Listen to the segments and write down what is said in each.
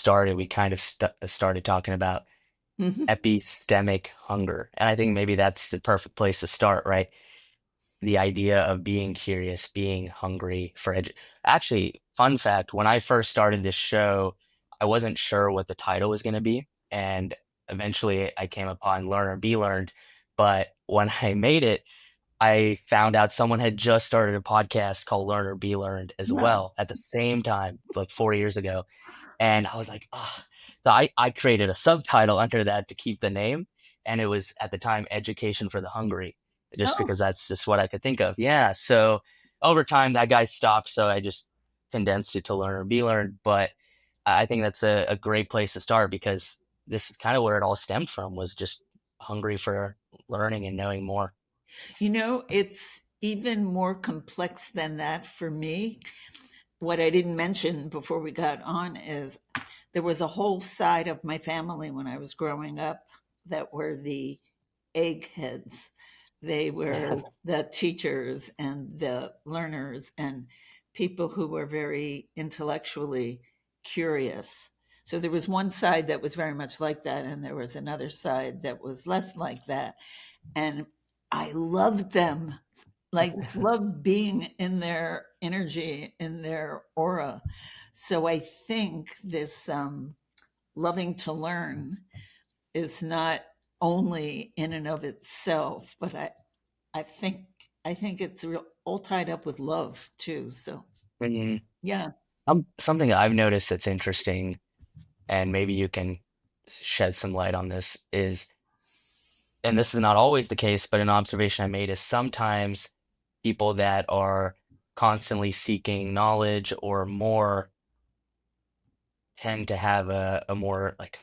started, we kind of started talking about Mhm. epistemic hunger. And I think maybe that's the perfect place to start, right? The idea of being curious, being hungry for Actually, fun fact, when I first started this show, I wasn't sure what the title was going to be. And eventually I came upon Learn or Be Learned. But when I made it, I found out someone had just started a podcast called Learn or Be Learned as No. well at the same time, like 4 years ago. And I was like, oh. So I created a subtitle under that to keep the name. And it was at the time Education for the Hungry, just Oh, because that's just what I could think of. Yeah. So over time, that guy stopped. So I just condensed it to Learn or Be Learned. But I think that's a great place to start because this is kind of where it all stemmed from was just hungry for learning and knowing more. it's even more complex than that for me. What I didn't mention before we got on is there was a whole side of my family when I was growing up that were the eggheads. They were the teachers and the learners and people who were very intellectually curious. So there was one side that was very much like that, and there was another side that was less like that. And I loved them, like, loved being in their energy, in their aura. So I think this loving to learn is not only in and of itself, but I think I think it's all tied up with love too. So Mhm. yeah, Something I've noticed that's interesting, and maybe you can shed some light on this, is, and this is not always the case, but an observation I made is sometimes people that are constantly seeking knowledge or more tend to have a more like,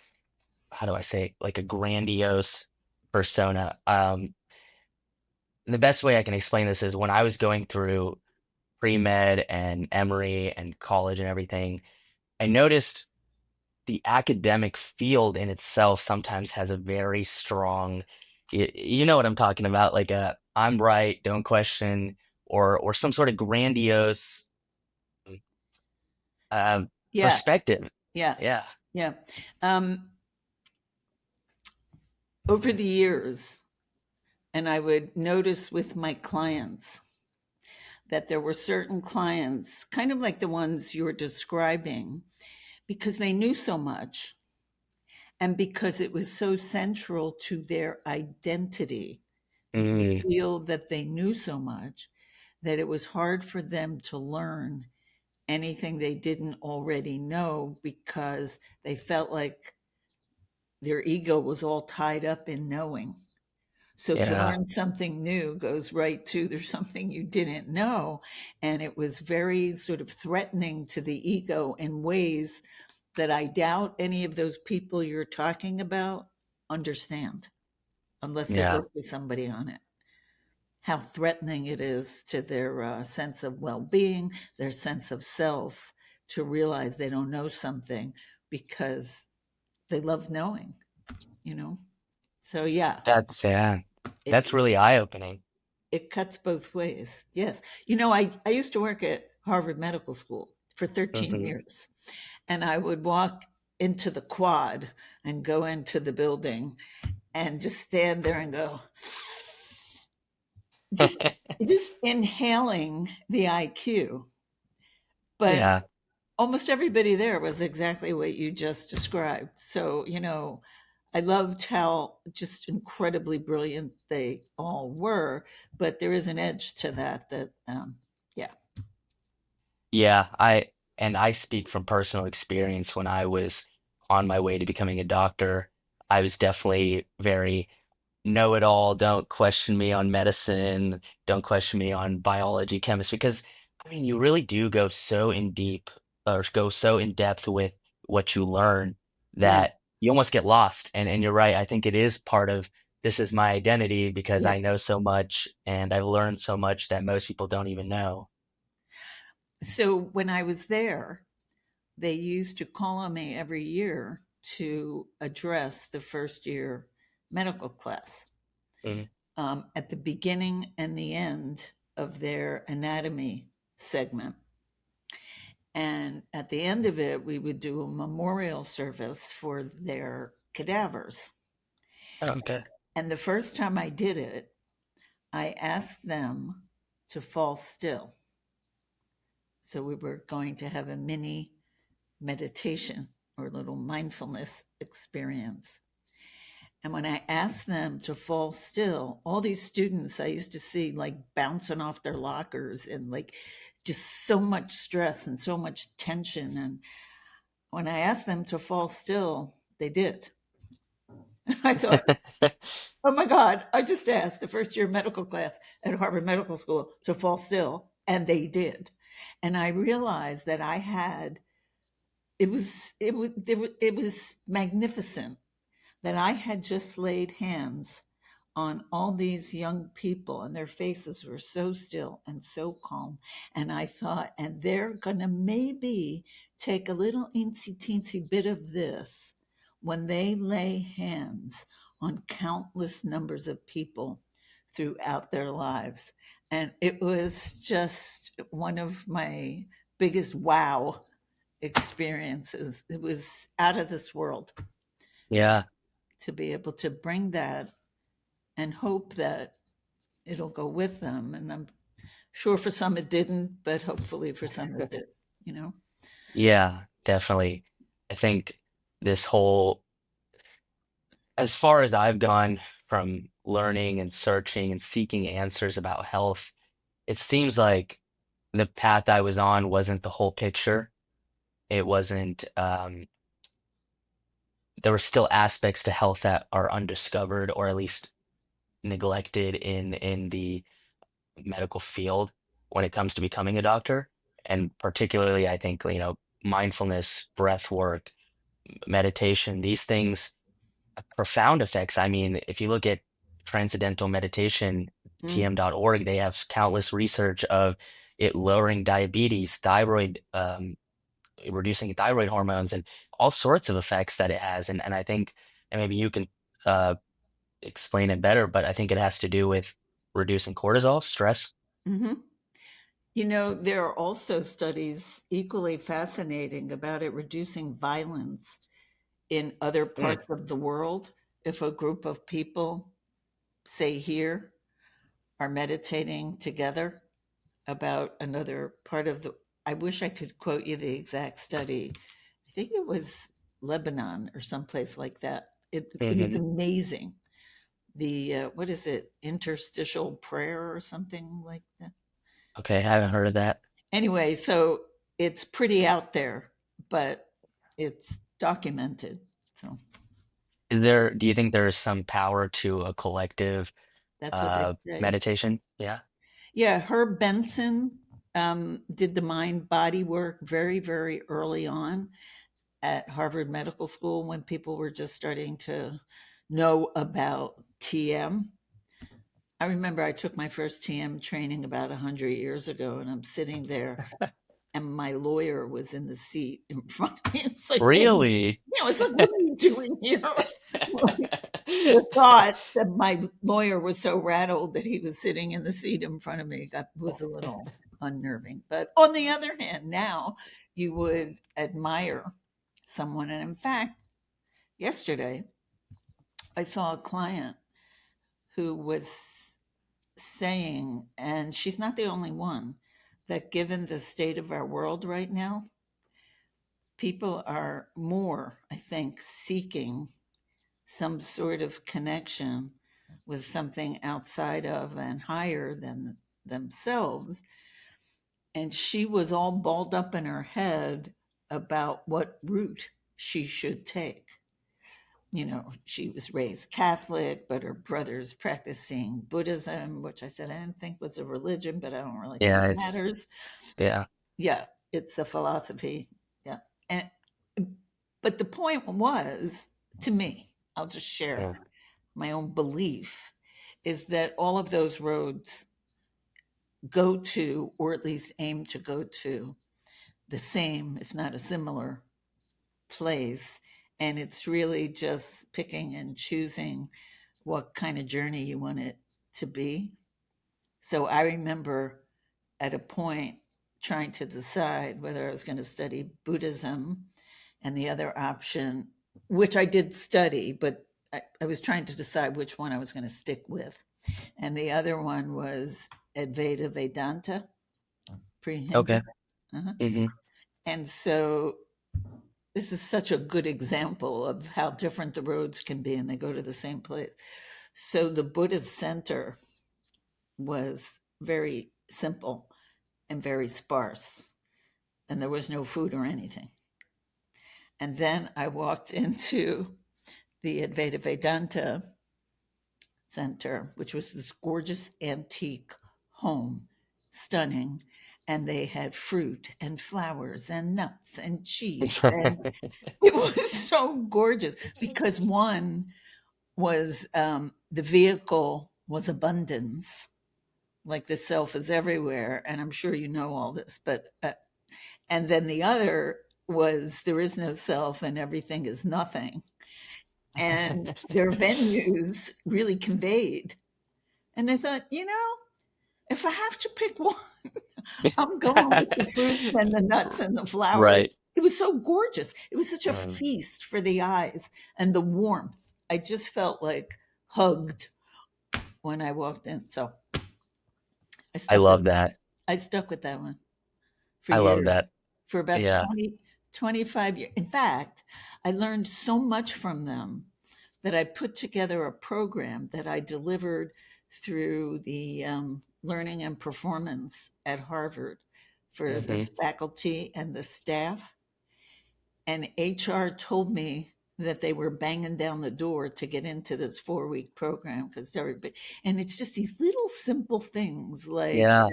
how do I say, like a grandiose persona. The best way I can explain this is when I was going through pre-med and Emory and college and everything, I noticed the academic field in itself sometimes has a very strong, you know what I'm talking about, like a I'm right, don't question, or some sort of grandiose uh, yeah, perspective. yeah, Yeah. yeah. Um, Over the years, and I would notice with my clients that there were certain clients, kind of like the ones you're describing, because they knew so much and because it was so central to their identity to Mm, feel that they knew so much that it was hard for them to learn anything they didn't already know because they felt like their ego was all tied up in knowing. So to yeah. learn something new goes right to there's something you didn't know. And it was very sort of threatening to the ego in ways that I doubt any of those people you're talking about understand unless they Yeah. work with somebody on it. How threatening it is to their sense of well being, their sense of self, to realize they don't know something because they love knowing, you know? So, yeah, Yeah. That's it, really eye-opening. it cuts both ways. Yes. I used to work at Harvard Medical School for 13 Hmm. years, and I would walk into the quad and go into the building and just stand there and go, just just inhaling the IQ. But Yeah. almost everybody there was exactly what you just described. So, I loved how just incredibly brilliant they all were, but there is an edge to that, yeah. Yeah, I speak from personal experience. When I was on my way to becoming a doctor, I was definitely very know-it-all. Don't question me on medicine, don't question me on biology, chemistry, because I mean you really do go so in deep or go so in depth with what you learn Yeah. that you almost get lost. And you're right, I think it is part of this is my identity because Yeah. I know so much and I've learned so much that most people don't even know. So when I was there, they used to call on me every year to address the first year medical class Mhm. at the beginning and the end of their anatomy segment. And at the end of it, we would do a memorial service for their cadavers. Okay. And the first time I did it, I asked them to fall still. So we were going to have a mini meditation or little mindfulness experience. And when I asked them to fall still, all these students I used to see like bouncing off their lockers and like just so much stress and so much tension. And when I asked them to fall still, they did. I thought, oh my God, I just asked the first year medical class at Harvard Medical School to fall still, and they did. And I realized that I had it was magnificent that I had just laid hands on all these young people, and their faces were so still and so calm. And I thought, and they're going to maybe take a little eensy teensy bit of this when they lay hands on countless numbers of people throughout their lives. And it was just one of my biggest wow experiences. It was out of this world Yeah. to be able to bring that and hope that it'll go with them. And I'm sure for some it didn't, but hopefully for some it did, you know? Yeah, definitely. I think this whole, as far as I've gone from learning and searching and seeking answers about health, it seems like the path I was on wasn't the whole picture. It wasn't, there were still aspects to health that are undiscovered or at least neglected in the medical field when it comes to becoming a doctor. And particularly, I think, mindfulness, breath work, meditation, these things have profound effects. I mean, if you look at Transcendental Meditation, Mm, TM.org, they have countless research of it lowering diabetes, thyroid, reducing thyroid hormones, and all sorts of effects that it has. And I think, and maybe you can uh, explain it better, but I think it has to do with reducing cortisol, stress. hmm. You know, there are also studies equally fascinating about it reducing violence in other Mm, parts of the world. If a group of people, say here, are meditating together about another part of the, I wish I could quote you the exact study. I think it was Lebanon or someplace like that. It was mhm. amazing. The what is it? Interstitial prayer or something like that. Okay, I haven't heard of that. Anyway, so it's pretty out there, but it's documented. So Do you think there is some power to a collective that's what they say. meditation? Yeah. Yeah, Herb Benson did the mind body work very, very early on at Harvard Medical School when people were just starting to know about TM. I remember I took my first TM training about 100 years ago, and I'm sitting there, and my lawyer was in the seat in front of me. It's like, oh, Really? it's like, what are you doing here? The thought that my lawyer was so rattled that he was sitting in the seat in front of me was a little unnerving. But on the other hand, now you would admire someone. And in fact, yesterday I saw a client who was saying, and she's not the only one, that given the state of our world right now, people are more, I think, seeking some sort of connection with something outside of and higher than themselves. And she was all balled up in her head about what route she should take. You know, she was raised Catholic, but her brother's practicing Buddhism, which I said I didn't think was a religion, but I don't really think Yeah, it it's matters. yeah. Yeah, it's a philosophy. Yeah. And but the point was to me, I'll just share Yeah. my own belief is that all of those roads go to, or at least aim to go to, the same, if not a similar place. And it's really just picking and choosing what kind of journey you want it to be. So I remember at a point trying to decide whether I was going to study Buddhism, and the other option, which I did study, but I was trying to decide which one I was going to stick with. And the other one was Advaita Vedanta, pre-Hindu. Okay. Uh-huh. Hmm. And so this is such a good example of how different the roads can be, and they go to the same place. So the Buddhist center was very simple and very sparse, and there was no food or anything. And then I walked into the Advaita Vedanta Center, which was this gorgeous antique home, stunning. And they had fruit and flowers and nuts and cheese. And it was so gorgeous because one was the vehicle was abundance, like the self is everywhere. And I'm sure you know all this, but, and then the other was there is no self and everything is nothing. And their venues really conveyed. And I thought, if I have to pick one, I'm going with the fruits and the nuts and the flowers. Right. It was so gorgeous. It was such a Um, feast for the eyes and the warmth. I just felt like hugged when I walked in. So I I stuck with love that. I stuck with that one for I love years, that. for about Yeah. 25 years. In fact, I learned so much from them that I put together a program that I delivered through the learning and performance at Harvard for the Hmm. faculty and the staff. And HR told me that they were banging down the door to get into this 4 week program because everybody, and it's just these little simple things like Yeah.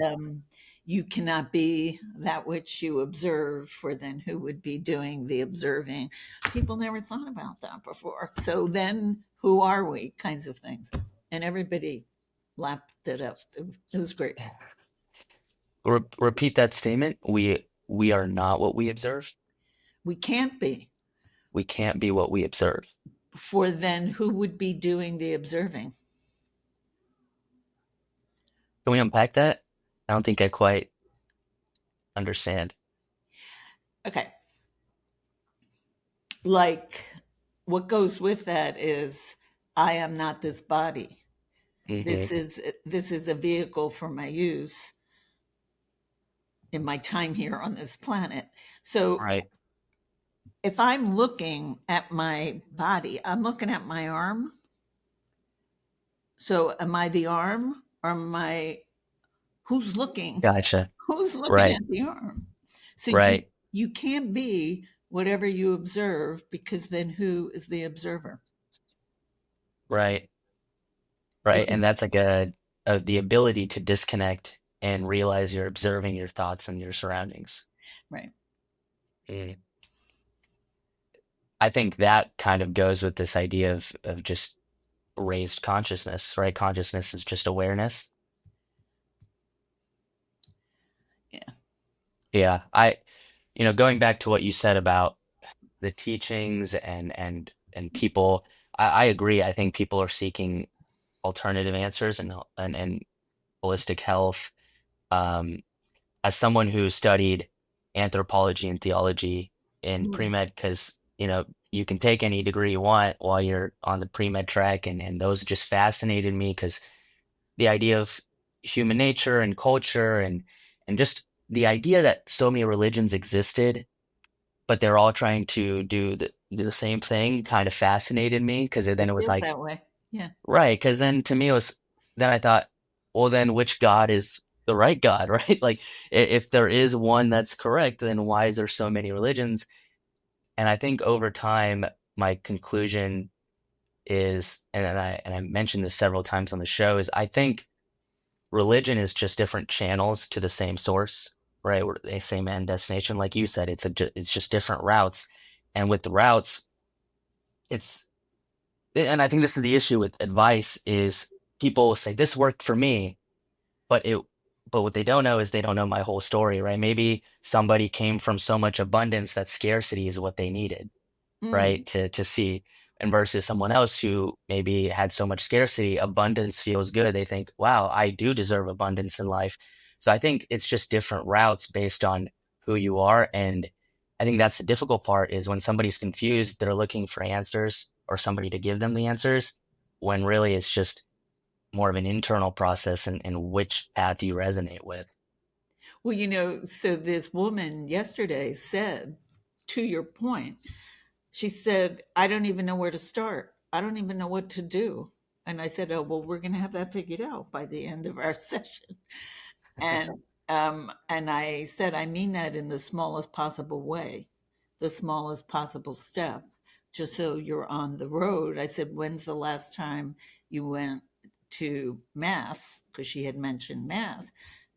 you cannot be that which you observe, for then who would be doing the observing? People never thought about that before. So then who are we? Kinds of things. And everybody lapped it up. It was great. Repeat that statement. We are not what we observe. We can't be, We can't be what we observe. for then who would be doing the observing? Can we unpack that? I don't think I quite understand. Okay. Like what goes with that is I am not this body. Hmm. This is a vehicle for my use in my time here on this planet. So Right. if I'm looking at my body, I'm looking at my arm. So am I the arm, or am I who's looking? Gotcha. Who's looking Right. at the arm? So you Right. you can't be whatever you observe, because then who is the observer? Right. It Right. And can, that's like the ability to disconnect and realize you're observing your thoughts and your surroundings. right. Mm. I think that kind of goes with this idea of just raised consciousness, right? Consciousness is just awareness. Yeah. Yeah. Going back to what you said about the teachings and people, I agree. I think people are seeking alternative answers and holistic health. Um, as someone who studied anthropology and theology in Mm. pre-med, because you can take any degree you want while you're on the pre-med track, and those just fascinated me because the idea of human nature and culture and just the idea that so many religions existed, but they're all trying to do the same thing kind of fascinated me because then It it was feels like, that way. Yeah. right, because then to me it was, then I thought, well, then which God is the right God, right? Like if there is one that's correct, then why is there so many religions? And I think over time, my conclusion is, and I mentioned this several times on the show, is I think religion is just different channels to the same source, right? Or the same end destination. Like you said, it's just different routes. And with the routes, it's and I think this is the issue with advice is people will say this worked for me, but it but what they don't know is they don't know my whole story, right? Maybe somebody came from so much abundance that scarcity is what they needed, right? Mm. To see. And versus someone else who maybe had so much scarcity, abundance feels good. They think, wow, I do deserve abundance in life. So I think it's just different routes based on who you are. And I think that's the difficult part is when somebody's confused, they're looking for answers or somebody to give them the answers, when really it's just more of an internal process and which path you resonate with. Well, so this woman yesterday said, to your point, she said, I don't even know where to start. I don't even know what to do. And I said, oh, well, we're going to have that figured out by the end of our session. And I said, I mean that in the smallest possible way, the smallest possible step, just so you're on the road. I said, when's the last time you went to mass? Because she had mentioned mass,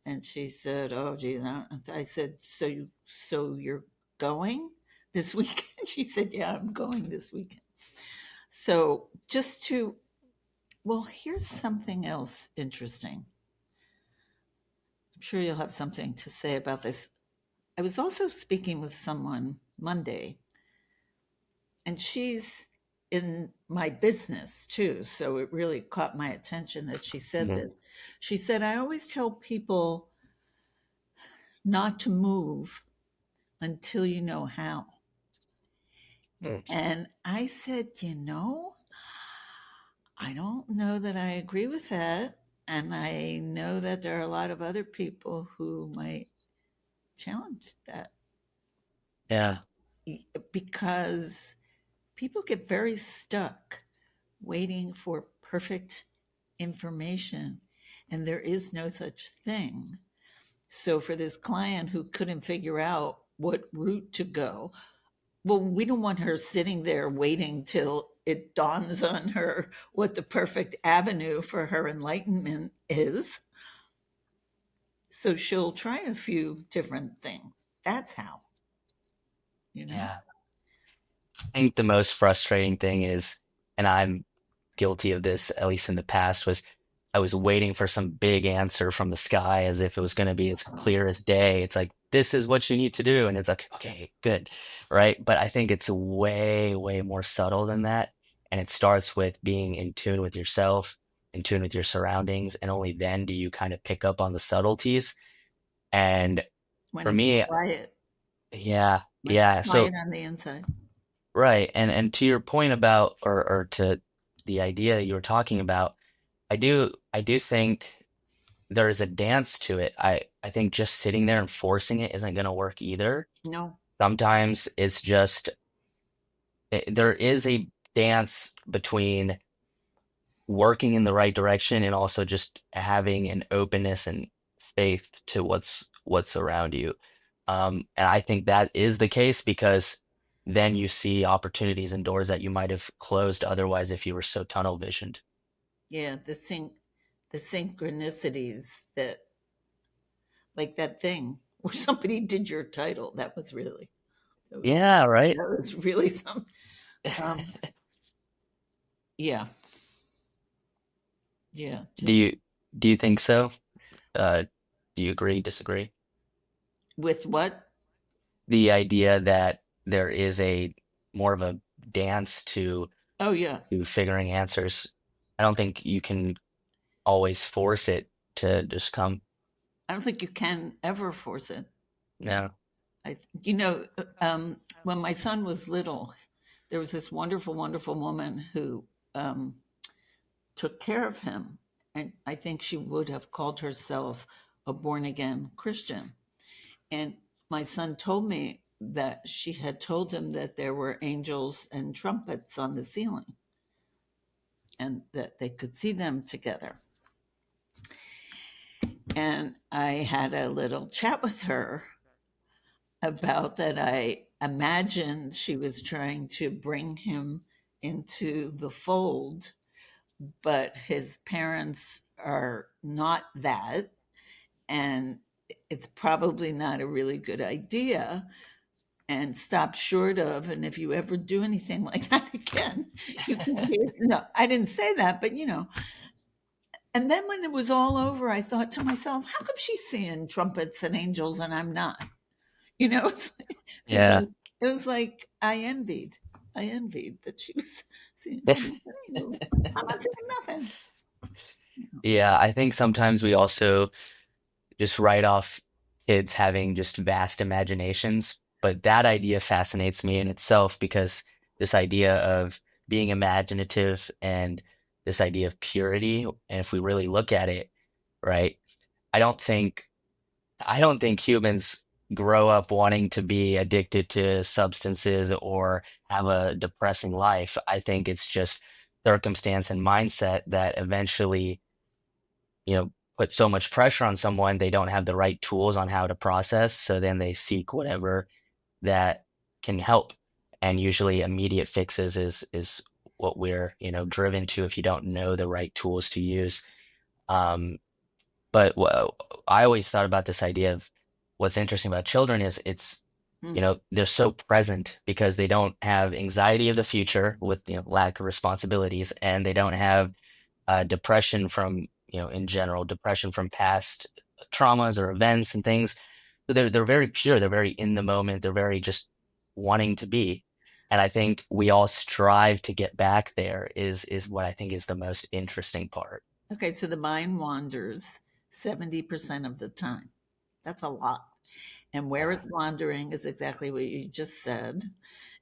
and she said, oh, geez. I said, so you're going this weekend? She said, yeah, I'm going this weekend. So just to, well, here's something else interesting. I'm sure you'll have something to say about this. I was also speaking with someone Monday, and she's in my business too. So it really caught my attention that she said Mhm. this. She said, I always tell people not to move until you know how. Mm. And I said, I don't know that I agree with that. And I know that there are a lot of other people who might challenge that Yeah. because people get very stuck waiting for perfect information, and there is no such thing. So, for this client who couldn't figure out what route to go, well, we don't want her sitting there waiting till it dawns on her what the perfect avenue for her enlightenment is. So, she'll try a few different things. That's how, you know? Yeah. I think the most frustrating thing is, and I'm guilty of this, at least in the past, was I was waiting for some big answer from the sky as if it was going to be as clear as day. It's like, this is what you need to do. And it's like, okay, good. Right. But I think it's way, way more subtle than that. And it starts with being in tune with yourself, in tune with your surroundings. And only then do you kind of pick up on the subtleties. And When for it's me, quiet, yeah, when it's yeah. So quiet on the inside. right. And to your point about or to the idea you were talking about, I do think there is a dance to it. I think just sitting there and forcing it isn't going to work either. No. Sometimes it's just there is a dance between working in the right direction and also just having an openness and faith to what's around you. And I think that is the case because then you see opportunities and doors that you might have closed otherwise if you were so tunnel visioned. Yeah, the synchronicities that, like that thing where somebody did your title. That was Yeah, right. that was really some. Um, yeah, yeah. Do Just you do you think so? Uh, do you agree, disagree? with what? The idea that there is a more of a dance Oh yeah. to figuring answers. I don't think you can always force it to just come. I don't think you can ever force it. Yeah. When my son was little, there was this wonderful, wonderful woman who um, took care of him, and I think she would have called herself a born again Christian. And my son told me that she had told him that there were angels and trumpets on the ceiling and that they could see them together. And I had a little chat with her about that. I imagined she was trying to bring him into the fold, but his parents are not that. And it's probably not a really good idea and stopped short of. And if you ever do anything like that again, you can be. No, I didn't say that, but And then when it was all over, I thought to myself, how come she's seeing trumpets and angels and I'm not? You know, it was Yeah. like, it was like I envied that she was seeing trumpets and angels. I'm not seeing nothing. Yeah, I think sometimes we also just write off kids having just vast imaginations. But that idea fascinates me in itself because this idea of being imaginative and this idea of purity, and if we really look at it, right, I don't think I don't think humans grow up wanting to be addicted to substances or have a depressing life. I think it's just circumstance and mindset that eventually, put so much pressure on someone, they don't have the right tools on how to process. So then they seek whatever that can help. And usually immediate fixes is what we're, driven to if you don't know the right tools to use. Um, but I always thought about this idea of what's interesting about children is Mm. they're so present because they don't have anxiety of the future with, lack of responsibilities, and they don't have depression from, in general, depression from past traumas or events and things. So they're very pure. They're very in the moment. They're very just wanting to be. And I think we all strive to get back there is what I think is the most interesting part. Okay, so the mind wanders 70% of the time. That's a lot. And where Yeah. it's wandering is exactly what you just said.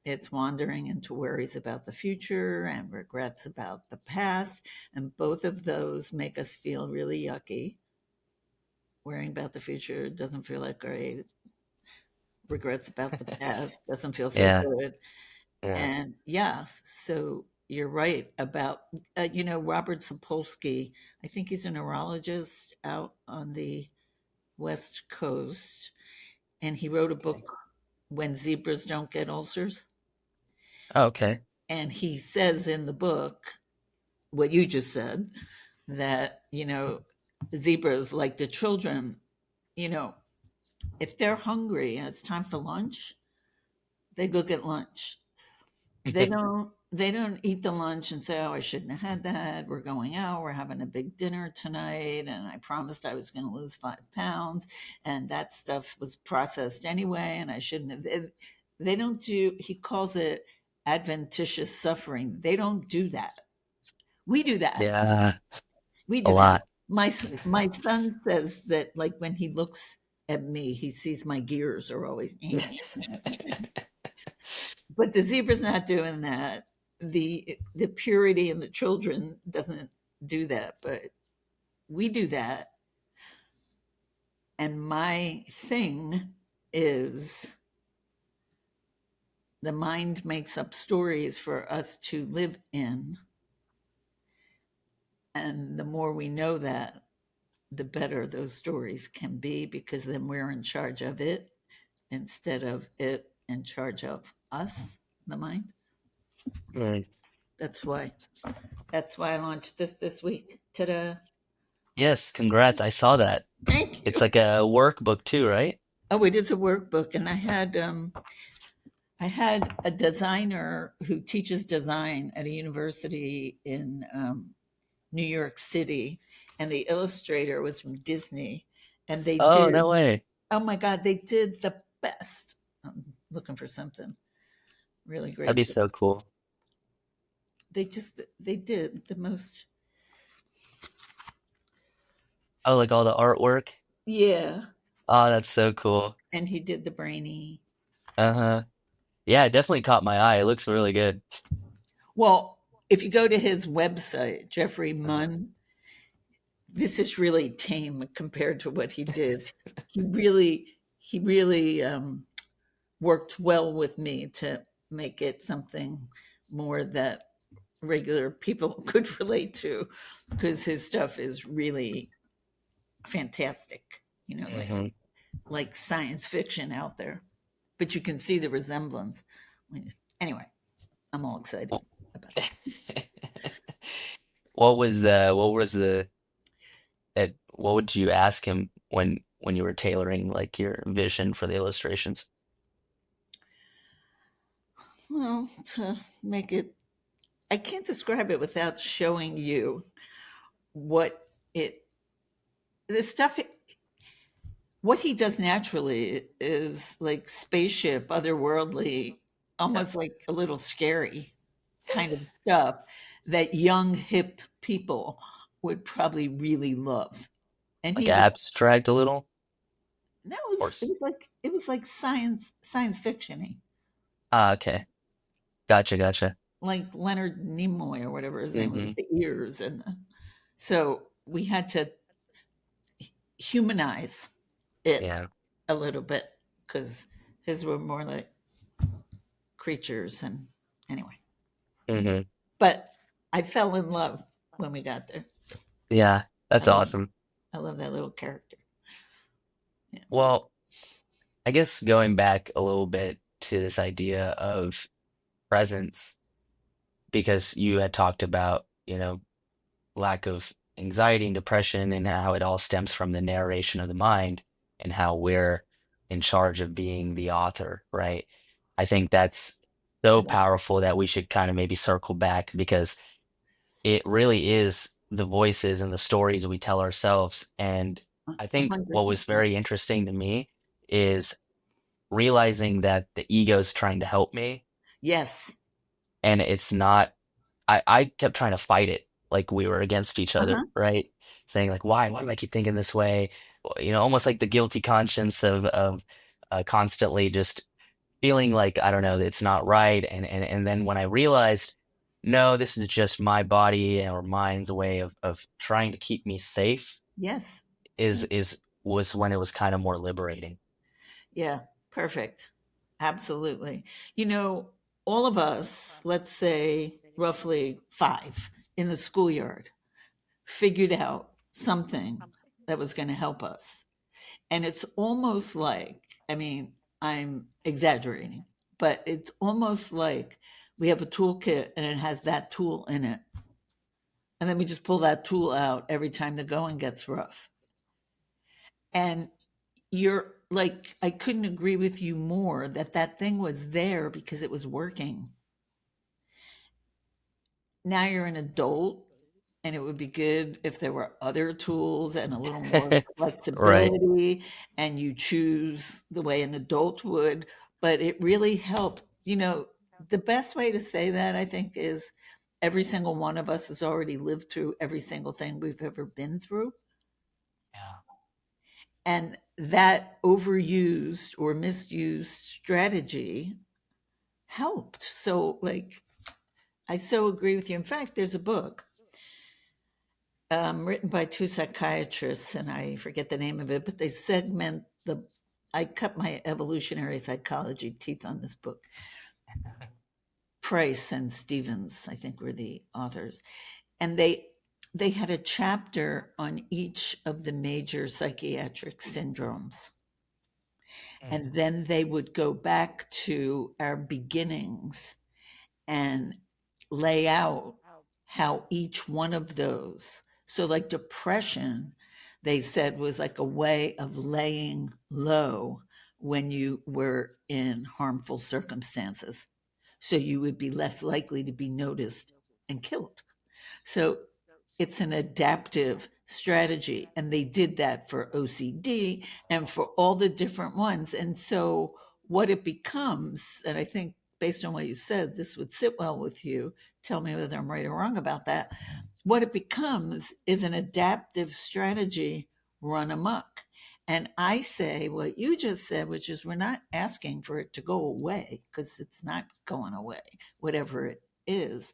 It's wandering into worries about the future and regrets about the past. And both of those make us feel really yucky. Worrying about the future doesn't feel like great. Regrets about the past doesn't feel so Yeah. good. Yeah. And yeah, so you're right about, Robert Sapolsky. I think he's a neurologist out on the West Coast. And he wrote a Okay. book, When Zebras Don't Get Ulcers. Oh, okay. And he says in the book what you just said, that, zebras, like the children, you know, if they're hungry and it's time for lunch, they go get lunch. They don't eat the lunch and say, "Oh, I shouldn't have had that. We're going out. We're having a big dinner tonight, and I promised I was going to lose 5 pounds, and that stuff was processed anyway, and I shouldn't have." They don't do. He calls it adventitious suffering. They don't do that. We do that. Yeah, We a do that. lot. My son says that, like, when he looks at me, he sees my gears are always. But the zebra's not doing that. The purity in the children doesn't do that, but we do that. And my thing is the mind makes up stories for us to live in. And the more we know that, the better those stories can be, because then we're in charge of it instead of it in charge of us, the mind. Mm. That's why. That's why I launched this week. Ta-da! Yes, congrats. I saw that. Thank It's you. like a workbook too, right? Oh, it is a workbook, and I had a designer who teaches design at a university in New York City, and the illustrator was from Disney, and they Oh, did. no way. Oh my God, they did the best. I'm looking for something really That'd great. be so cool. They did the most. Oh, like all the artwork. Yeah, Oh, that's so cool. and he did the brainy. Uh-huh. Yeah, it definitely caught my eye. It looks really good. Well, if you go to his website, Jeffrey Uh-huh. Munn, this is really tame compared to what he did. He really worked well with me to make it something more that regular people could relate to, because his stuff is really fantastic, Hmm. like science fiction out there. But you can see the resemblance. Anyway, I'm all excited about that. What was what would you ask him when you were tailoring like your vision for the illustrations? Well, to make it, I can't describe it without showing you what it, the stuff, what he does naturally is like spaceship, otherworldly, Yeah. almost like a little scary kind of stuff that young, hip people would probably really love. And Like he would, abstract a little? That Of was course. it was like science fictiony, Ah, okay. Gotcha, gotcha. like Leonard Nimoy or whatever his name was, Hmm. the ears so we had to humanize it Yeah. a little bit because his were more like creatures and anyway. Hmm. But I fell in love when we got there. Yeah, I that's love awesome. I love that little character. Yeah. Well, I guess going back a little bit to this idea of presence, because you had talked about, lack of anxiety and depression and how it all stems from the narration of the mind and how we're in charge of being the author, right? I think that's I so love powerful that we should kind of maybe circle back because it really is the voices and the stories we tell ourselves. And I think what was 100%. very interesting to me is realizing that the ego is trying to help me Yes. and it's not. I kept trying to fight it like we were against each other, Uh-huh. right? Saying like, why do I keep thinking this way? Well, almost like the guilty conscience of constantly just feeling like I don't know, it's not right. And then when I realized, no, this is just my body or mind's way of trying to keep me safe Yes. is was when it was kind of more liberating. Yeah. Perfect. Absolutely. You know, all of us, let's say roughly five in the schoolyard, figured out something that was going to help us. And it's almost like, I mean, I'm exaggerating, but it's almost like we have a toolkit and it has that tool in it. And then we just pull that tool out every time the going gets rough. And you're like, I couldn't agree with you more that that thing was there because it was working. Now you're an adult, and it would be good if there were other tools and a little more Right. flexibility, and you choose the way an adult would. But it really helped. You know, the best way to say that, I think, is every single one of us has already lived through every single thing we've ever been through. Yeah. And that overused or misused strategy helped. So, like, I so agree with you. In fact, there's a book written by two psychiatrists, and I forget the name of it, but they segment the. I cut my evolutionary psychology teeth on this book. Price and Stevens, I think, were the authors, and they had a chapter on each of the major psychiatric syndromes, Mm. and then they would go back to our beginnings and lay out how each one of those, so like depression, they said was like a way of laying low when you were in harmful circumstances. So you would be less likely to be noticed and killed. So it's an adaptive strategy. And they did that for OCD and for all the different ones. And so what it becomes, and I think based on what you said, this would sit well with you. Tell me whether I'm right or wrong about that. What it becomes is an adaptive strategy run amok. And I say what you just said, which is we're not asking for it to go away because it's not going away, whatever it is,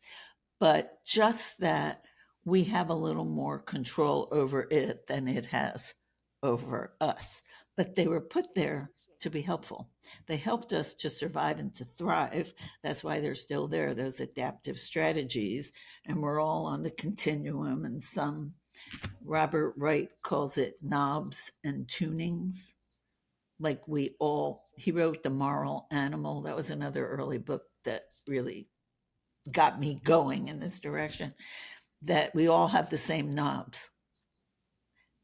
but just that we have a little more control over it than it has over us. But they were put there to be helpful. They helped us to survive and to thrive. That's why they're still there, those adaptive strategies. And we're all on the continuum. And some, Robert Wright calls it knobs and tunings. Like we all, he wrote The Moral Animal. That was another early book that really got me going in this direction, that we all have the same knobs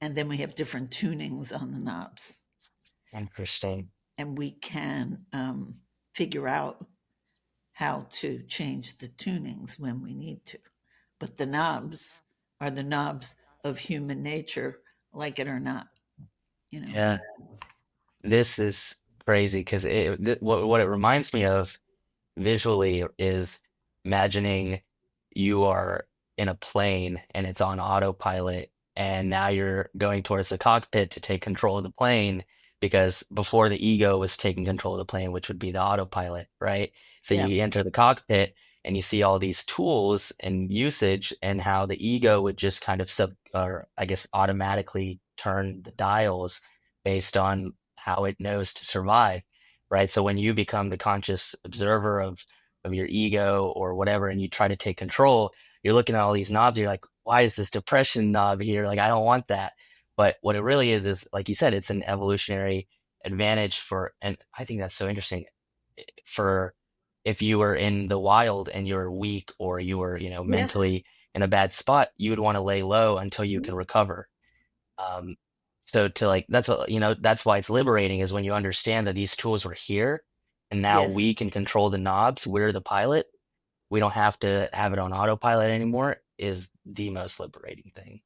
and then we have different tunings on the knobs, Interesting. and we can figure out how to change the tunings when we need to, but the knobs are the knobs of human nature, like it or not, you know. Yeah. This is crazy because what it reminds me of visually is imagining you are in a plane and it's on autopilot, and now you're going towards the cockpit to take control of the plane, because before the ego was taking control of the plane, which would be the autopilot, right? So Yeah. you enter the cockpit and you see all these tools and usage and how the ego would just kind of or I guess automatically turn the dials based on how it knows to survive, right? So when you become the conscious observer of your ego or whatever, and you try to take control, you're looking at all these knobs, you're like, why is this depression knob here? Like, I don't want that. But what it really is like you said, it's an evolutionary advantage for, and I think that's so interesting for if you were in the wild and you're weak or you were, Yes. mentally in a bad spot, you would want to lay low until you can recover. Um, so to like, that's what, that's why it's liberating is when you understand that these tools were here and now Yes. we can control the knobs. We're the pilot. We don't have to have it on autopilot anymore is the most liberating thing.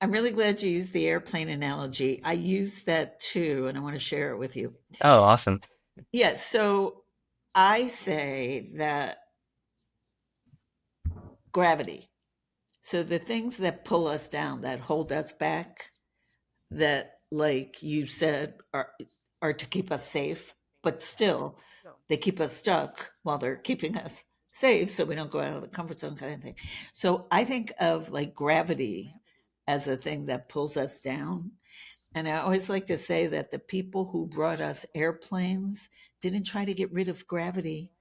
I'm really glad you used the airplane analogy. I use that too, and I want to share it with you. Oh, awesome. Yes. So I say that gravity. So the things that pull us down, that hold us back, that, like you said, are to keep us safe, but still they keep us stuck while they're keeping us safe so we don't go out of the comfort zone kind of thing. So I think of like gravity as a thing that pulls us down. And I always like to say that the people who brought us airplanes didn't try to get rid of gravity,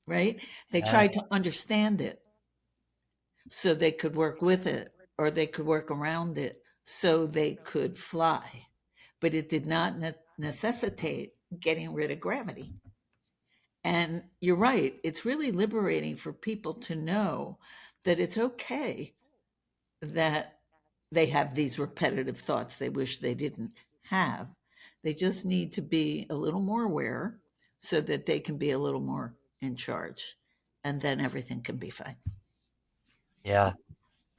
right? They Yeah. tried to understand it so they could work with it, or they could work around it so they could fly. But it did not necessitate getting rid of gravity. And you're right, it's really liberating for people to know that it's okay that they have these repetitive thoughts they wish they didn't have. They just need to be a little more aware so that they can be a little more in charge. And then everything can be fine. Yeah.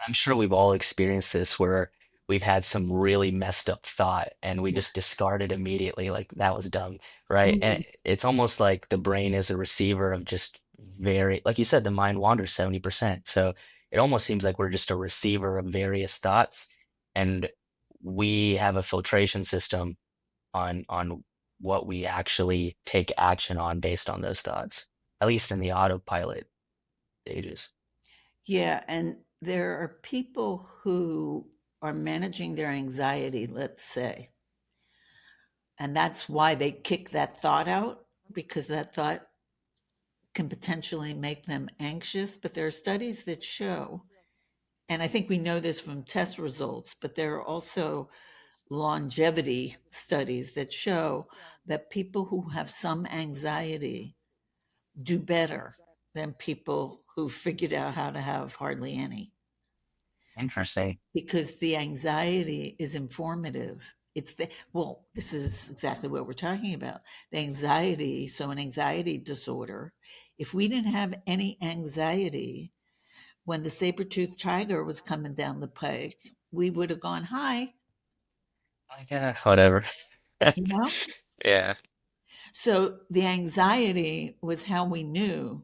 I'm sure we've all experienced this where we've had some really messed up thought and we just Yes. discard it immediately, like that was dumb, right? And Mhm. it's almost like the brain is a receiver of just very, like you said, the mind wanders 70%. So it almost seems like we're just a receiver of various thoughts, and we have a filtration system on what we actually take action on based on those thoughts, at least in the autopilot stages. Yeah, and there are people who are managing their anxiety, let's say, and that's why they kick that thought out because that thought can potentially make them anxious. But there are studies that show, and I think we know this from test results, but there are also longevity studies that show that people who have some anxiety do better than people who figured out how to have hardly any. Interesting. Because the anxiety is informative. It's the well, this is exactly what we're talking about. The anxiety, so an anxiety disorder, if we didn't have any anxiety when the saber-toothed tiger was coming down the pike, we would have gone, hi, Like, whatever. you know? Yeah. So the anxiety was how we knew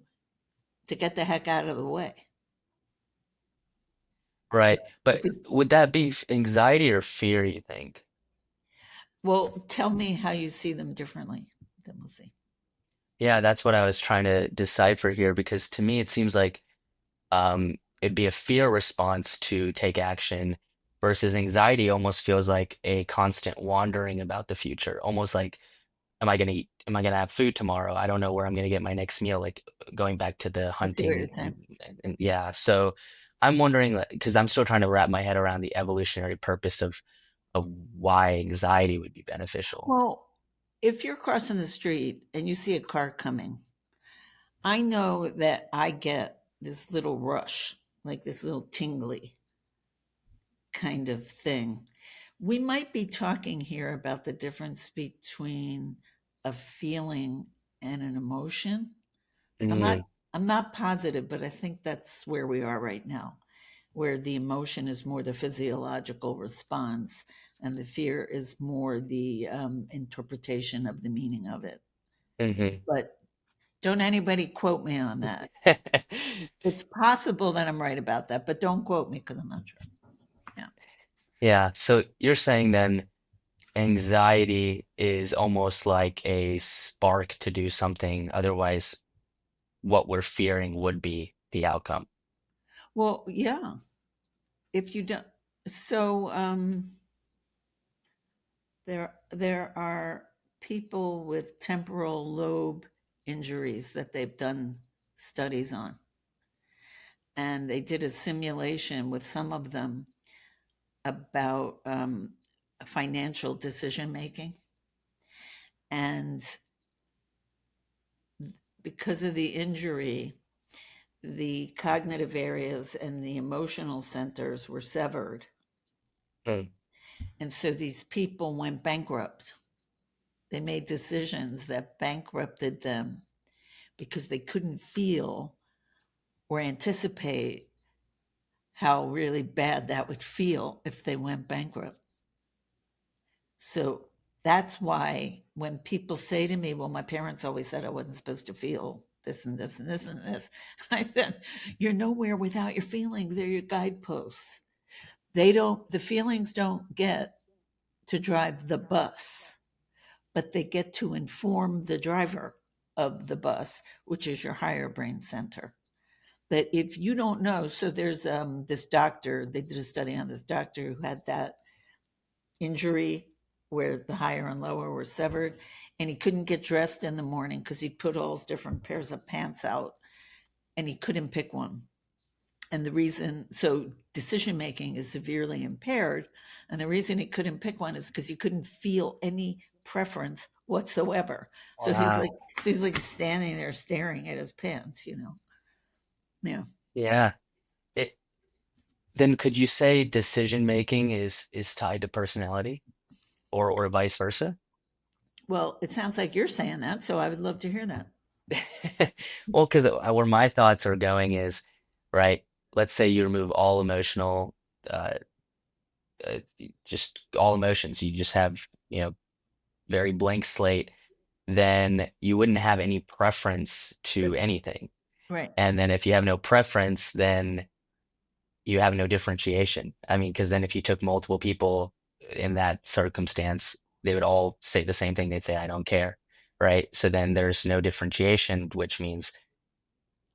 to get the heck out of the way. Right. If But we, would that be anxiety or fear, you think? well, tell me how you see them differently. Then we'll see. Yeah, that's what I was trying to decipher here because to me it seems like it'd be a fear response to take action versus anxiety almost feels like a constant wandering about the future. Almost like, am I gonna eat? Am I gonna have food tomorrow? I don't know where I'm gonna get my next meal, like going back to the I see what you're hunting saying. and yeah. So I'm wondering, like, because I'm still trying to wrap my head around the evolutionary purpose of why anxiety would be beneficial. Well, if you're crossing the street and you see a car coming, I know that I get this little rush, like this little tingly kind of thing. We might be talking here about the difference between a feeling and an emotion. I'm not Mm, I'm not positive, but I think that's where we are right now, where the emotion is more the physiological response and the fear is more the interpretation of the meaning of it. hmm But don't anybody quote me on that. It's possible that I'm right about that, but don't quote me because I'm not sure. Yeah. Yeah, so you're saying then anxiety is almost like a spark to do something. Otherwise, what we're fearing would be the outcome. Well, yeah. If you don't, so there are people with temporal lobe injuries that they've done studies on, and they did a simulation with some of them about financial decision making, and because of the injury, the cognitive areas and the emotional centers were severed, Mm. and so these people went bankrupt. They made decisions that bankrupted them because they couldn't feel or anticipate how really bad that would feel if they went bankrupt. So that's why when people say to me, well, my parents always said I wasn't supposed to feel this and this and this and this, I said, you're nowhere without your feelings. They're your guideposts. The feelings don't get to drive the bus, but they get to inform the driver of the bus, which is your higher brain center. That if you don't know, so there's this doctor, they did a study on this doctor who had that injury where the higher and lower were severed, and he couldn't get dressed in the morning because he'd put all his different pairs of pants out and he couldn't pick one. And the reason, so decision making is severely impaired. And the reason he couldn't pick one is because he couldn't feel any preference whatsoever. So he's like, Wow. so he's like standing there staring at his pants, you know? Yeah. Yeah. It, then could you say decision making is tied to personality or vice versa? Well, it sounds like you're saying that. So I would love to hear that. Well, because where my thoughts are going is, right, let's say you remove all emotional, uh, just all emotions. You just have, very blank slate, then you wouldn't have any preference to anything. Right. And then if you have no preference, then you have no differentiation. I mean, because then if you took multiple people in that circumstance, they would all say the same thing. They'd say, I don't care. Right. So then there's no differentiation, which means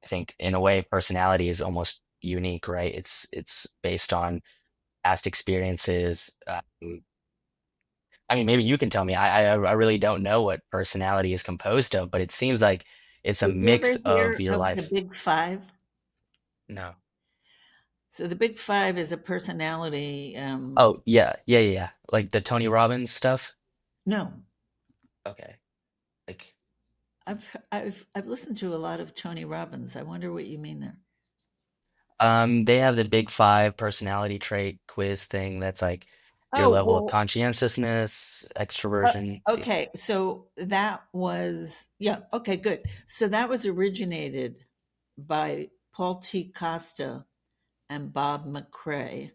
I think in a way personality is almost unique, right? It's based on past experiences. I mean, maybe you can tell me. I really don't know what personality is composed of, but it seems like it's a Did you mix ever of hear your of the life. Big Five? No. So the Big Five is a personality. Oh, yeah, yeah, yeah, yeah. Like the Tony Robbins stuff. No, Okay. Like, I've listened to a lot of Tony Robbins. I wonder what you mean there. they have the big five personality trait quiz thing that's like your Oh level of well, conscientiousness, extroversion. okay. So that was yeah. Okay, good. So that was originated by Paul T. Costa and Bob McCrae,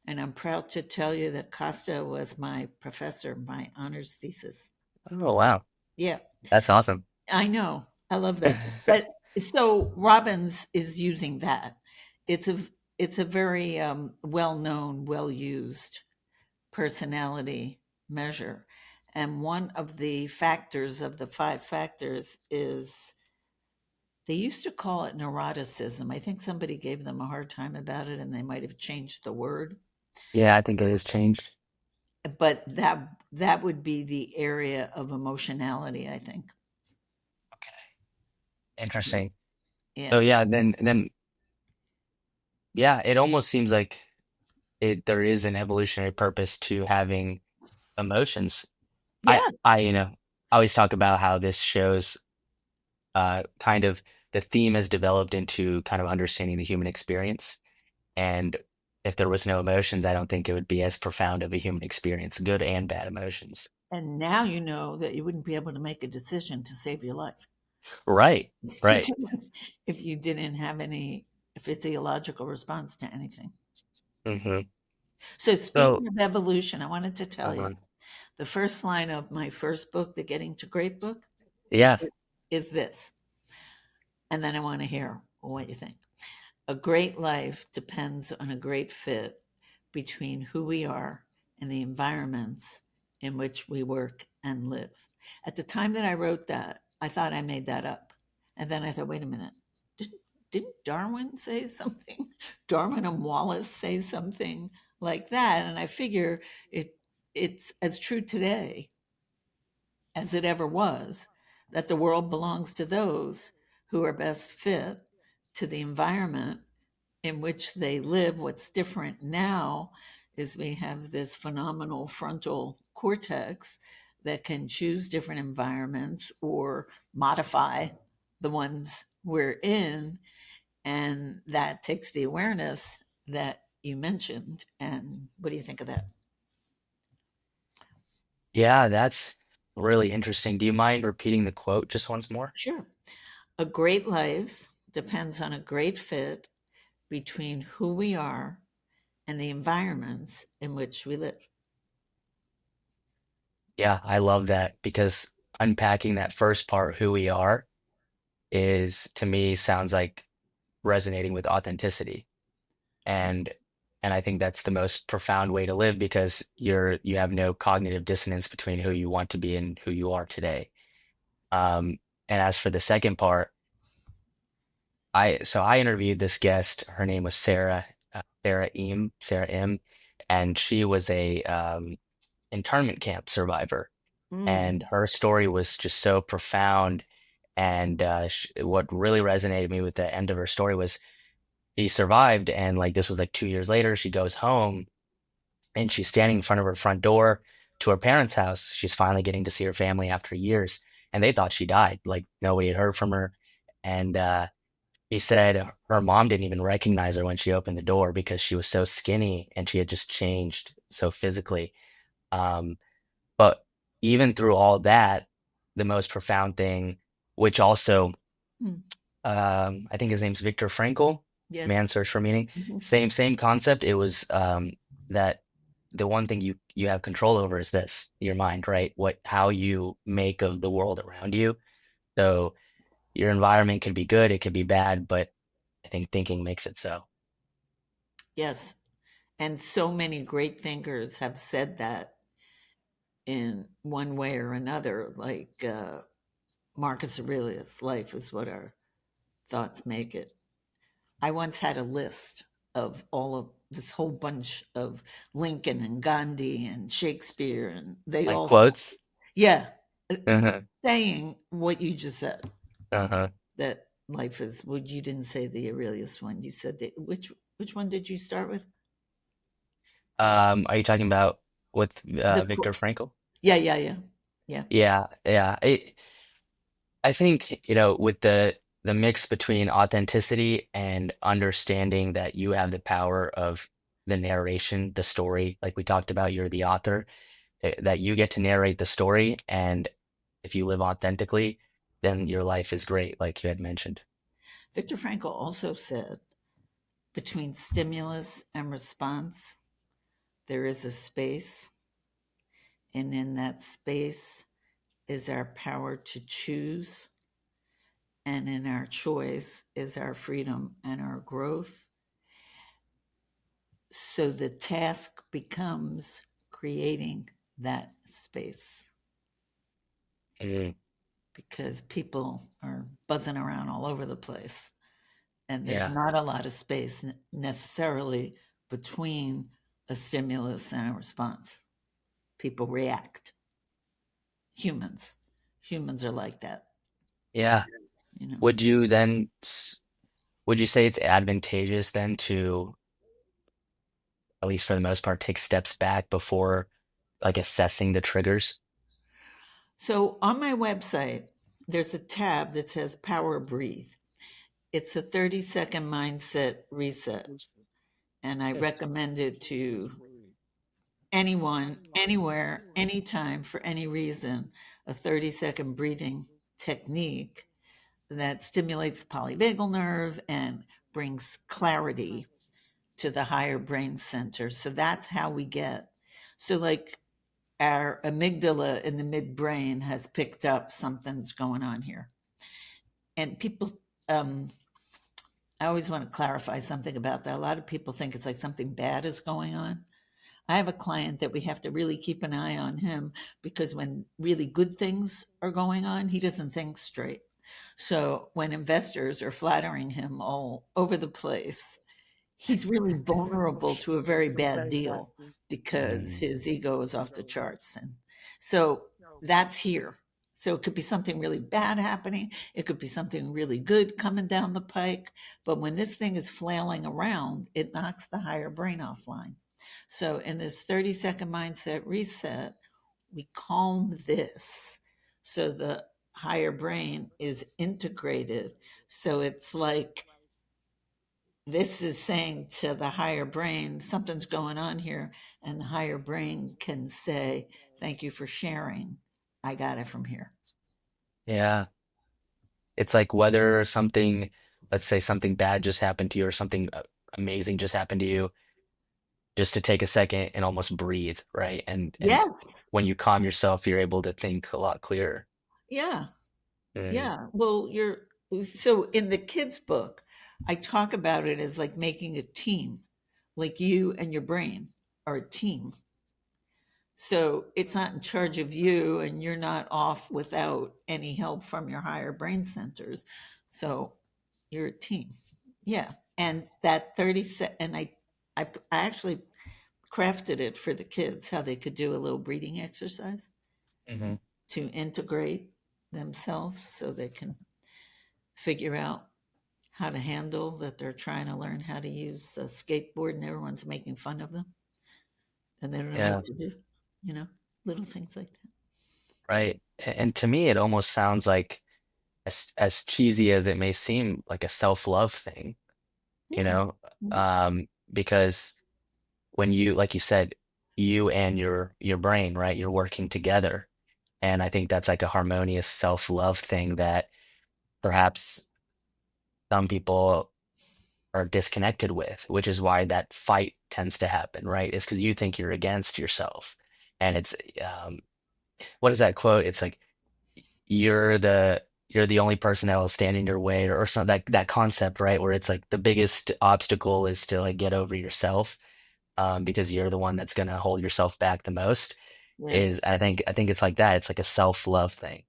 and I'm proud to tell you that Costa was my professor, my honors thesis. Oh, wow. Yeah, That's awesome. I know. I love that. But so Robbins is using that. It's a it's a very well known, well used personality measure, and one of the factors of the five factors is they used to call it neuroticism. I think somebody gave them a hard time about it, and they might have changed the word. Yeah, I think it has changed. But that would be the area of emotionality. I think. Interesting. Yeah. So yeah, then yeah, it almost seems like there is an evolutionary purpose to having emotions. Yeah. I always talk about how this shows kind of the theme has developed into kind of understanding the human experience. And if there was no emotions, I don't think it would be as profound of a human experience, good and bad emotions. And now you know that you wouldn't be able to make a decision to save your life Right, if you right. didn't, if you didn't have any physiological response to anything. Hmm. So, So, speaking of evolution, I wanted to tell you uh, the first line of my first book, the Getting to Great book, yeah, is this. And then I want to hear what you think. A great life depends on a great fit between who we are and the environments in which we work and live. At the time that I wrote that, I thought I made that up. And then I thought, wait a minute, didn't Darwin say something? Darwin and Wallace say something like that? And I figure it's as true today as it ever was, that the world belongs to those who are best fit to the environment in which they live. What's different now is we have this phenomenal frontal cortex that can choose different environments or modify the ones we're in. And that takes the awareness that you mentioned. And what do you think of that? Yeah, that's really interesting. Do you mind repeating the quote just once more? Sure. A great life depends on a great fit between who we are and the environments in which we live. Yeah, I love that because unpacking that first part, who we are, is to me sounds like resonating with authenticity. And and I think that's the most profound way to live because you have no cognitive dissonance between who you want to be and who you are today. Um, and as for the second part, I interviewed this guest. Her name was Sarah, Sarah M, and she was a internment camp survivor. And Mm, her story was just so profound. And what really resonated me with the end of her story was she survived, and like this was like 2 years later, she goes home and she's standing in front of her front door to her parents' house. She's finally getting to see her family after years, and they thought she died. Like nobody had heard from her. And he said her mom didn't even recognize her when she opened the door because she was so skinny and she had just changed so physically. Um, but even through all that, the most profound thing, which also, mm, I think his name's Viktor Frankl, yes. Man's Search for Meaning. Mhm. Same concept. It was that the one thing you have control over is this, your mind, right? How you make of the world around you. So your environment can be good, it could be bad, but I think thinking makes it so. Yes. And so many great thinkers have said that in one way or another, like Marcus Aurelius, life is what our thoughts make it. I once had a list of all of this whole bunch of Lincoln and Gandhi and Shakespeare, and they Like all, quotes. yeah, Uh-huh. saying what you just said, Uh-huh. that life is, well, you didn't say the Aurelius one. You said that, which one did you start with? Are you talking about with The, Viktor Frankl? yeah, yeah, yeah. Yeah. Yeah, yeah. I think, with the mix between authenticity and understanding that you have the power of the narration, the story, like we talked about, you're the author, that you get to narrate the story, and if you live authentically, then your life is great, like you had mentioned. Viktor Frankl also said between stimulus and response, there is a space, and in that space is our power to choose, and in our choice is our freedom and our growth. So the task becomes creating that space Mm, because people are buzzing around all over the place, and there's yeah, not a lot of space necessarily between a stimulus and a response. People react. Humans, humans are like that, yeah. you know. Would you then, would you say it's advantageous then to, at least for the most part, take steps back before like assessing the triggers? So on my website, there's a tab that says Power Breathe. It's a 30-second mindset reset, and I recommend it to anyone, anywhere, anytime, for any reason. A 30-second breathing technique that stimulates the polyvagal nerve and brings clarity to the higher brain center. So that's how we get. So, like, our amygdala in the midbrain has picked up something's going on here. And people, um, I always want to clarify something about that. A lot of people think it's like something bad is going on. I have a client that we have to really keep an eye on him because when really good things are going on, he doesn't think straight. So when investors are flattering him all over the place, he's really vulnerable to a very bad deal because Mm, his ego is off the charts. And so that's here. So it could be something really bad happening. It could be something really good coming down the pike. But when this thing is flailing around, it knocks the higher brain offline. So in this 30-second mindset reset, we calm this. So the higher brain is integrated. So it's like this is saying to the higher brain, something's going on here. And the higher brain can say, thank you for sharing. I got it from here. yeah. It's like whether something, let's say something bad just happened to you or something amazing just happened to you, just to take a second and almost breathe, right? And Yes. when you calm yourself, you're able to think a lot clearer. Yeah. Mm, Yeah. Well, so in the kids' book, I talk about it as like making a team, like you and your brain are a team. So it's not in charge of you, and you're not off without any help from your higher brain centers. So you're a team. Yeah. And that 30 and I actually crafted it for the kids how they could do a little breathing exercise mhm. to integrate themselves so they can figure out how to handle that they're trying to learn how to use a skateboard and everyone's making fun of them and they don't know Yeah, what to do, you know, little things like that. right. And to me, it almost sounds like, as cheesy as it may seem, like a self-love thing, you Yeah. know? Mhm. Because when you, like you said, you and your brain, right? You're working together. And I think that's like a harmonious self-love thing that perhaps some people are disconnected with, which is why that fight tends to happen, right? It's because you think you're against yourself. And it's um, what is that quote? It's like you're the only person that will stand in your way, or something, that concept, right? Where it's like the biggest obstacle is to like get over yourself, because you're the one that's gonna hold yourself back the most. Yeah. Is I think it's like that. It's like a self-love thing.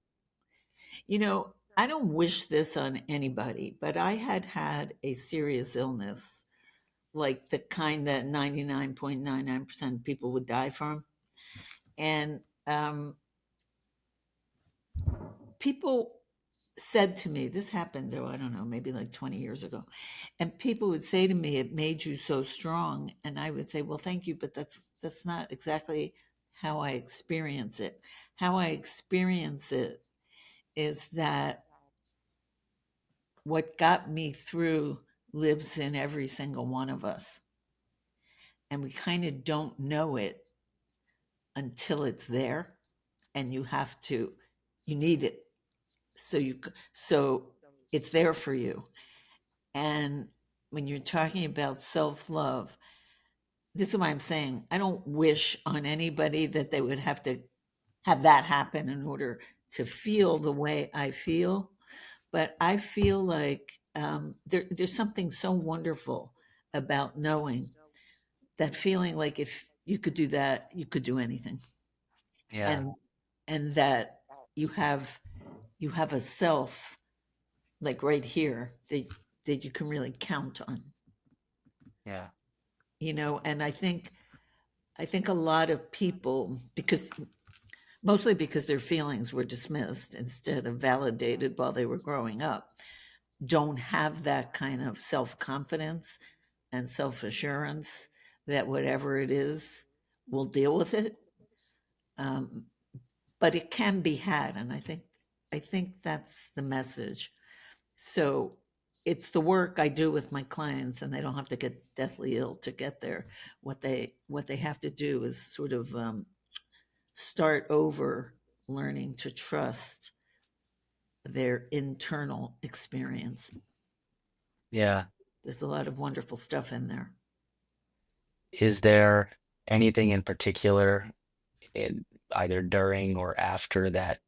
You know, I don't wish this on anybody, but I had a serious illness, like the kind that 99.99% of people would die from. And people said to me, this happened though, I don't know, maybe like 20 years ago. And people would say to me, it made you so strong. And I would say, well, thank you, but that's not exactly how I experience it. How I experience it is that what got me through lives in every single one of us. And we kind of don't know it until it's there and you need it. So it's there for you. And when you're talking about self-love, this is why I'm saying I don't wish on anybody that they would have to have that happen in order to feel the way I feel. But I feel like there's something so wonderful about knowing that feeling like if you could do that, you could do anything, Yeah, and that you have you have a self like right here that you can really count on, yeah, you know. And I think a lot of people, because mostly because their feelings were dismissed instead of validated while they were growing up, don't have that kind of self confidence and self assurance that whatever it is, we'll deal with it. Um, but it can be had, and I think that's the message. So it's the work I do with my clients, and they don't have to get deathly ill to get there. What they have to do is sort of start over, learning to trust their internal experience. yeah. There's a lot of wonderful stuff in there. Is there anything in particular, in either during or after, that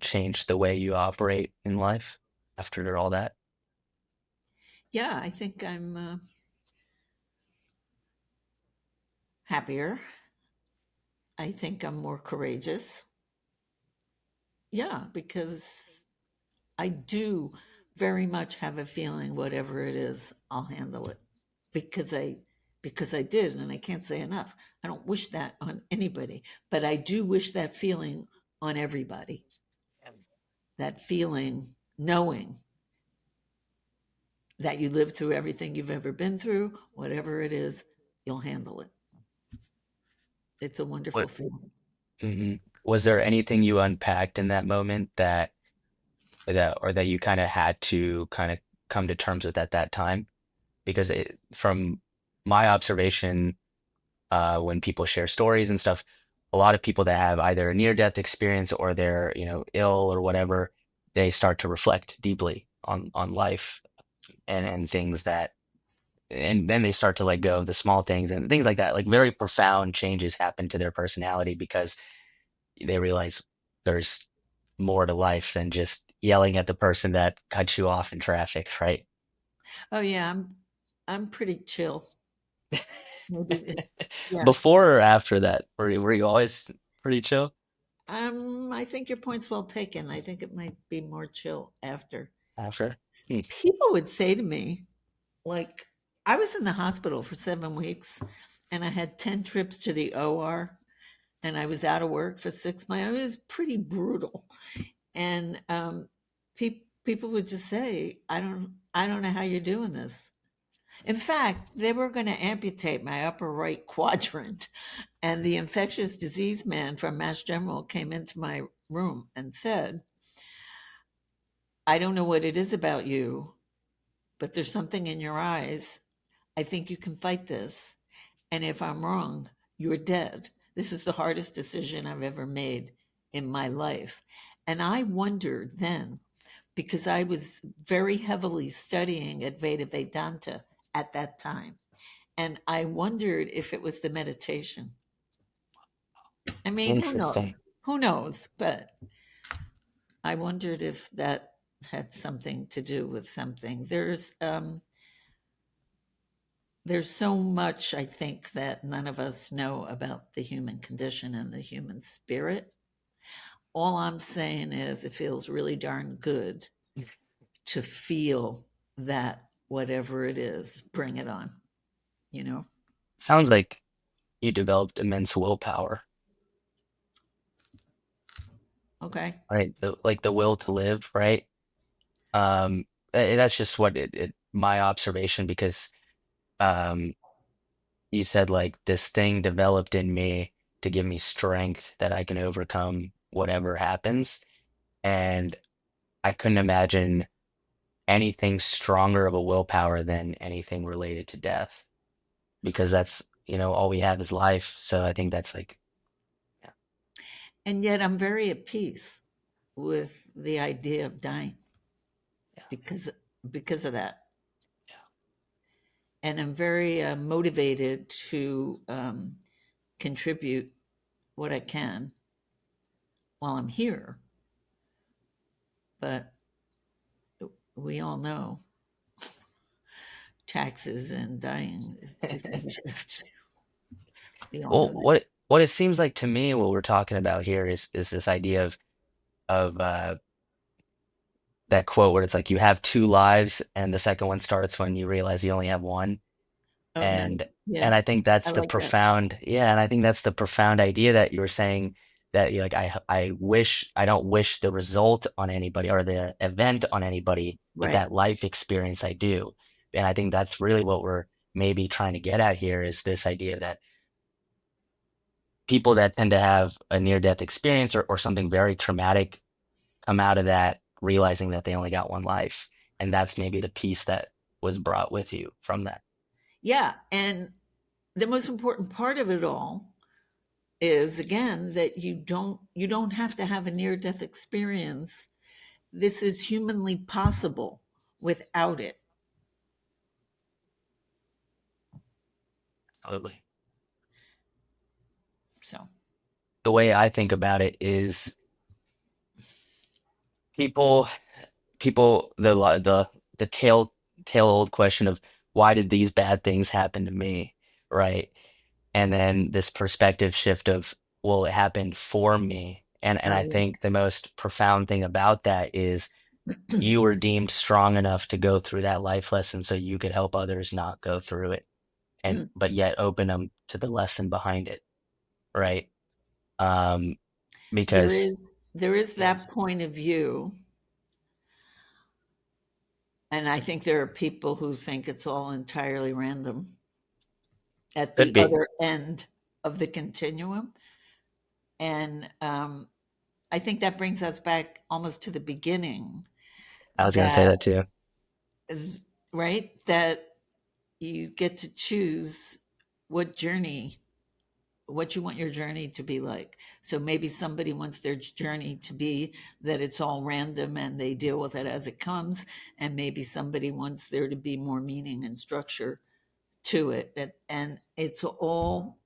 changed the way you operate in life after all that? Yeah, I think Happier. I think I'm more courageous. Yeah, because I do very much have a feeling whatever it is, I'll handle it because I did, and I can't say enough. I don't wish that on anybody, but I do wish that feeling on everybody. That feeling knowing that you lived through everything you've ever been through, whatever it is, you'll handle it. It's a wonderful What feeling. was there anything you unpacked in that moment that you kind of had to kind of come to terms with at that time? Because from my observation, when people share stories and stuff, a lot of people that have either a near-death experience or they're, ill or whatever, they start to reflect deeply on life and things that, and then they start to let go of the small things and things like that. Like very profound changes happen to their personality because they realize there's more to life than just yelling at the person that cut you off in traffic, right? Oh yeah, I'm pretty chill. Maybe yeah. Before or after that, were you always pretty chill I think your point's well taken. I think it might be more chill after. after? Hmm. People would say to me, like, I was in the hospital for 7 weeks and I had 10 trips to the OR and I was out of work for 6 months. It was pretty brutal. And people would just say, I don't know how you're doing this. In fact, they were going to amputate my upper right quadrant. And the infectious disease man from Mass General came into my room and said, I don't know what it is about you, but there's something in your eyes. I think you can fight this. And if I'm wrong, you're dead. This is the hardest decision I've ever made in my life. And I wondered then, because I was very heavily studying Advaita Vedanta at that time. And I wondered if it was the meditation. I mean, who knows? Interesting. Who knows? But I wondered if that had something to do with something. There's so much I think that none of us know about the human condition and the human spirit. All I'm saying is it feels really darn good to feel that whatever it is, bring it on, you know? Sounds like you developed immense willpower, Okay. right? Like the will to live, right? That's just what my observation because um, you said like this thing developed in me to give me strength that I can overcome whatever happens, and I couldn't imagine anything stronger of a willpower than anything related to death because that's, all we have is life. So I think that's like, yeah, And yet I'm very at peace with the idea of dying yeah, because because of that. yeah. And I'm very motivated to contribute what I can while I'm here. But we all know taxes and dying is two things you have to. We all Well, know that. what it seems like to me, what we're talking about here is this idea of that quote where it's like you have two lives, and the second one starts when you realize you only have one. Oh, nice. And Yeah, and I think I that's the like that. profound, yeah, and I think that's the profound idea that you were saying that you like I don't wish the result on anybody or the event on anybody, but Right. that life experience I do. And I think that's really what we're maybe trying to get at here is this idea that people that tend to have a near-death experience or something very traumatic come out of that realizing that they only got one life. And that's maybe the piece that was brought with you from that. Yeah. And the most important part of it all is again that you don't have to have a near death experience. This is humanly possible without it. Absolutely. So The way I think about it is people people the tail old question of why did these bad things happen to me, right? and then this perspective shift of, well, it happened for me. And I Oh, think the most profound thing about that is you were deemed strong enough to go through that life lesson so you could help others not go through it, and yeah. but yet open them to the lesson behind it, right? Um, There because is there is yeah, that point of view, and I think there are people who think it's all entirely random at could the be. other end of the continuum. And I think that brings us back almost to the beginning I was gonna say that, that too. right, that you get to choose what journey, what you want your journey to be like. So maybe somebody wants their journey to be that it's all random and they deal with it as it comes. And maybe somebody wants there to be more meaning and structure to it. And it's all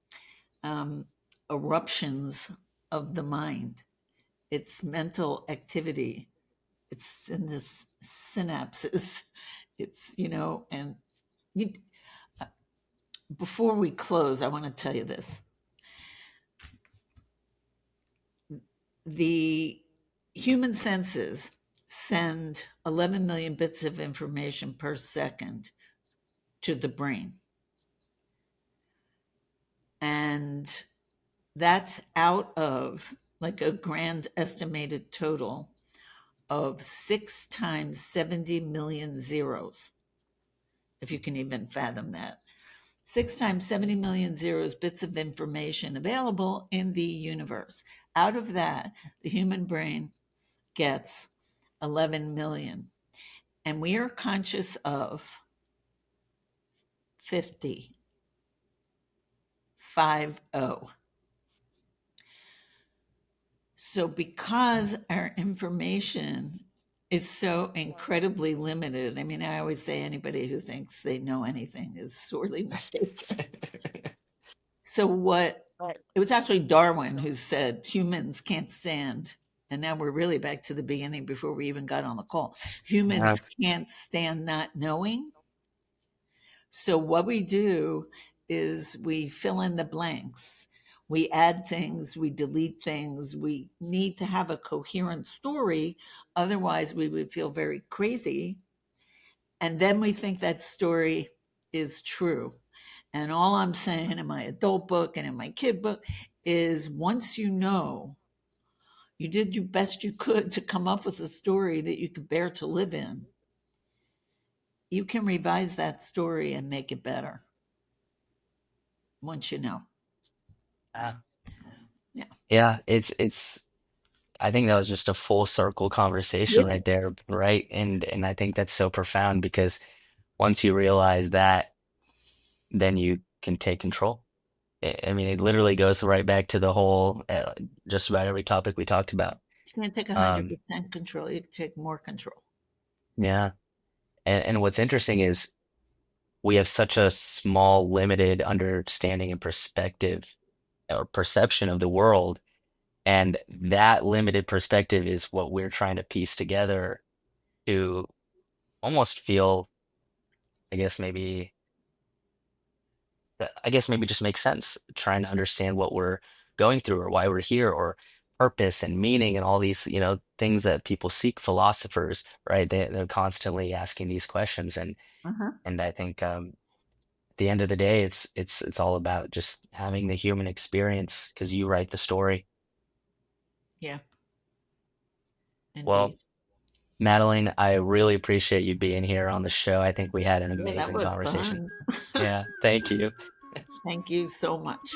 um, eruptions of the mind. It's mental activity. It's in this synapses. It's, and you, before we close, I want to tell you this. The human senses send 11 million bits of information per second to the brain. And that's out of like a grand estimated total of 6 times 70 million zeros, if you can even fathom that. 6 times 70 million zeros, bits of information available in the universe. Out of that, the human brain gets 11 million. And we are conscious of 50, 50. So, because our information is so incredibly limited, I mean, I always say anybody who thinks they know anything is sorely mistaken. So, what it was actually Darwin who said humans can't stand, and now we're really back to the beginning before we even got on the call. Yeah, Humans can't stand not knowing. So, what we do is we fill in the blanks. We add things, we delete things. We need to have a coherent story. Otherwise, we would feel very crazy. And then we think that story is true. And all I'm saying in my adult book and in my kid book is once you know you did your best you could to come up with a story that you could bear to live in, you can revise that story and make it better once you know. yeah, Yeah. yeah. It's. I think that was just a full circle conversation Yeah. right there, right? And I think that's so profound because once you realize that, then you can take control. I mean, it literally goes right back to the whole, just about every topic we talked about. You can't take Um, 100% control. You can take more control. yeah. And what's interesting is we have such a small, limited understanding and perspective or perception of the world. And that limited perspective is what we're trying to piece together to almost feel, I guess maybe, I guess maybe just make sense, trying to understand what we're going through or why we're here or purpose and meaning and all these, things that people seek, philosophers, right? They're constantly asking these questions. Uh-huh. And I think at the end of the day, it's all about just having the human experience because you write the story. Yeah, Well, indeed. Madeline, I really appreciate you being here on the show. I think we had an Yeah, that amazing was conversation. fun. Yeah, thank you. Thank you so much.